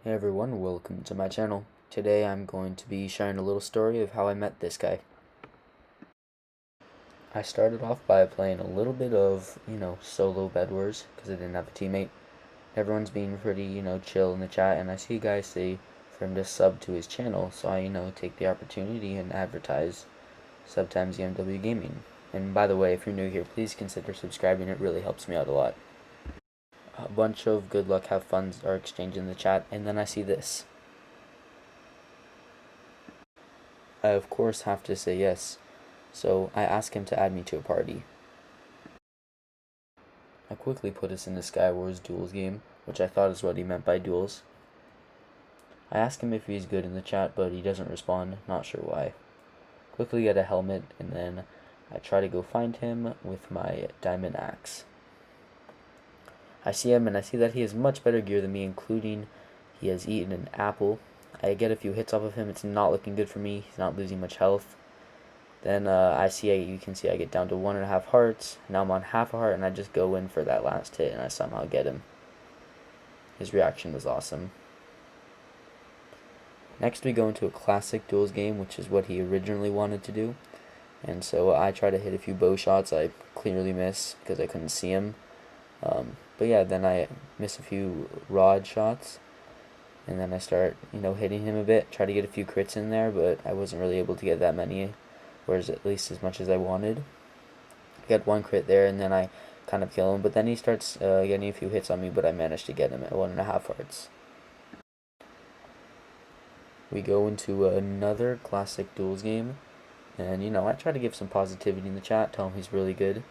Hey everyone, welcome to my channel. Today I'm going to be sharing a little story of how I met this guy. I started off by playing a little bit of, solo Bed Wars because I didn't have a teammate. Everyone's being pretty, chill in the chat, and I see guys say for him to sub to his channel, so I, take the opportunity and advertise Subtimes EMW Gaming. And by the way, if you're new here, please consider subscribing, it really helps me out a lot. A bunch of good luck, have funs are exchanged in the chat, and then I see this. I of course have to say yes, so I ask him to add me to a party. I quickly put us in the Skywars Duels game, which I thought is what he meant by duels. I ask him if he's good in the chat, but he doesn't respond, not sure why. Quickly get a helmet, and then I try to go find him with my diamond axe. I see him, and I see that he has much better gear than me, including he has eaten an apple. I get a few hits off of him. It's not looking good for me. He's not losing much health. Then you can see I get down to 1.5 hearts. Now I'm on half a heart, and I just go in for that last hit, and I somehow get him. His reaction was awesome. Next we go into a classic duels game, which is what he originally wanted to do. And so I try to hit a few bow shots. I clearly miss because I couldn't see him. But yeah, then I miss a few rod shots. And then I start, hitting him a bit. Try to get a few crits in there, but I wasn't really able to get that many. Whereas at least as much as I wanted. I got one crit there, and then I kind of kill him. But then he starts getting a few hits on me, but I managed to get him at 1.5 hearts. We go into another classic duels game. And, I try to give some positivity in the chat, tell him he's really good.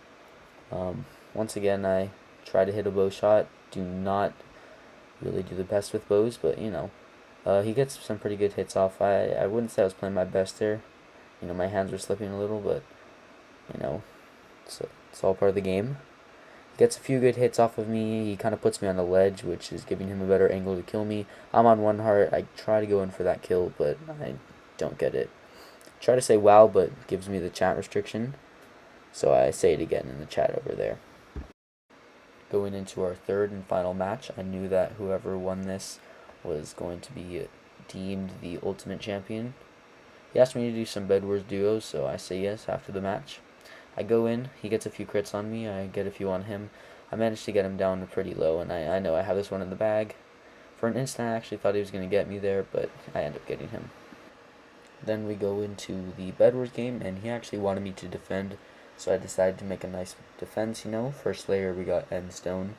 Once again, I try to hit a bow shot. Do not really do the best with bows, but, he gets some pretty good hits off. I wouldn't say I was playing my best there. My hands were slipping a little, but, it's all part of the game. He gets a few good hits off of me. He kind of puts me on the ledge, which is giving him a better angle to kill me. I'm on 1 heart. I try to go in for that kill, but I don't get it. Try to say wow, but it gives me the chat restriction, so I say it again in the chat over there. Going into our third and final match, I knew that whoever won this was going to be deemed the ultimate champion. He asked me to do some Bed Wars duos, so I say yes after the match. I go in, he gets a few crits on me, I get a few on him. I managed to get him down to pretty low, and I know I have this one in the bag. For an instant, I actually thought he was going to get me there, but I end up getting him. Then we go into the Bed Wars game, and he actually wanted me to defend, so I decided to make a nice defense, First layer, we got end stone.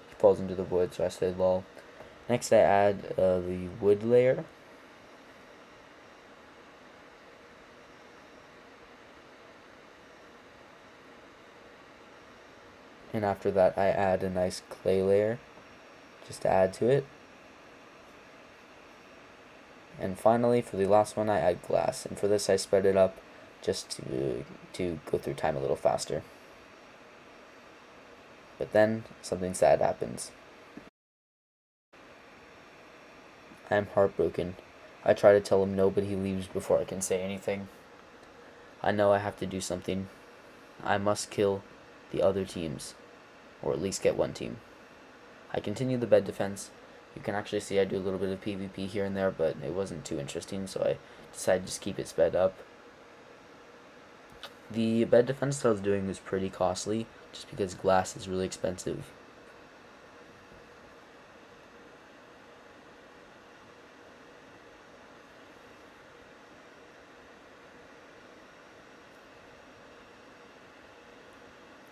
He falls into the void, so I said lol. Next, I add the wood layer. And after that, I add a nice clay layer, just to add to it. And finally, for the last one, I add glass. And for this, I spread it up just to go through time a little faster. But then, something sad happens. I am heartbroken. I try to tell him no, but he leaves before I can say anything. I know I have to do something. I must kill the other teams, or at least get one team. I continue the bed defense. You can actually see I do a little bit of PvP here and there, but it wasn't too interesting, so I decided to just keep it sped up. The bed defense that I was doing was pretty costly, just because glass is really expensive.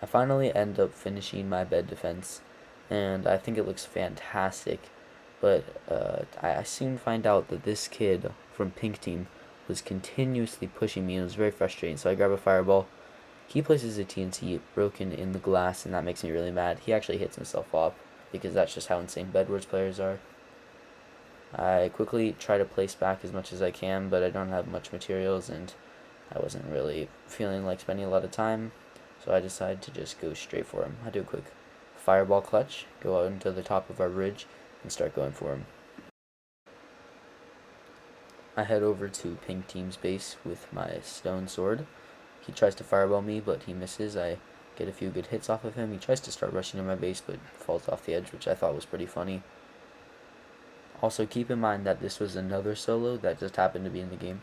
I finally end up finishing my bed defense, and I think it looks fantastic. But I soon find out that this kid from Pink Team was continuously pushing me, and it was very frustrating. So I grab a fireball. He places a TNT broken in the glass, and that makes me really mad. He actually hits himself up, because that's just how insane Bed Wars players are. I quickly try to place back as much as I can, but I don't have much materials, and I wasn't really feeling like spending a lot of time. So I decided to just go straight for him. I do a quick fireball clutch, go out into the top of our bridge, and start going for him. I head over to Pink Team's base with my stone sword. He tries to fireball me, but he misses. I get a few good hits off of him. He tries to start rushing to my base, but falls off the edge, which I thought was pretty funny. Also, keep in mind that this was another solo that just happened to be in the game.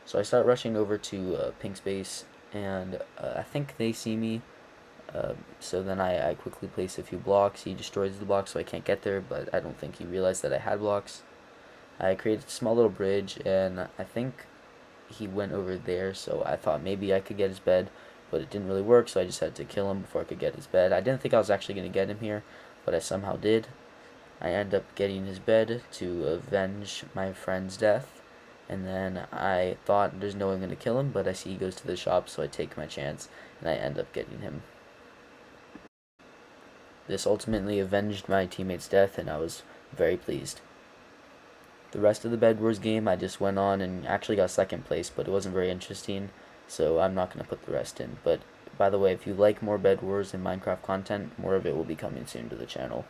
So I start rushing over to Pink's base, and I think they see me. So then I quickly place a few blocks. He destroys the blocks, so I can't get there, but I don't think he realized that I had blocks. I created a small little bridge, and I think he went over there, so I thought maybe I could get his bed, but it didn't really work, so I just had to kill him before I could get his bed. I didn't think I was actually going to get him here, but I somehow did. I end up getting his bed to avenge my friend's death, and then I thought there's no one going to kill him, but I see he goes to the shop, so I take my chance, and I end up getting him. This ultimately avenged my teammate's death, and I was very pleased. The rest of the Bed Wars game, I just went on and actually got second place, but it wasn't very interesting, so I'm not going to put the rest in. But, by the way, if you like more Bed Wars and Minecraft content, more of it will be coming soon to the channel.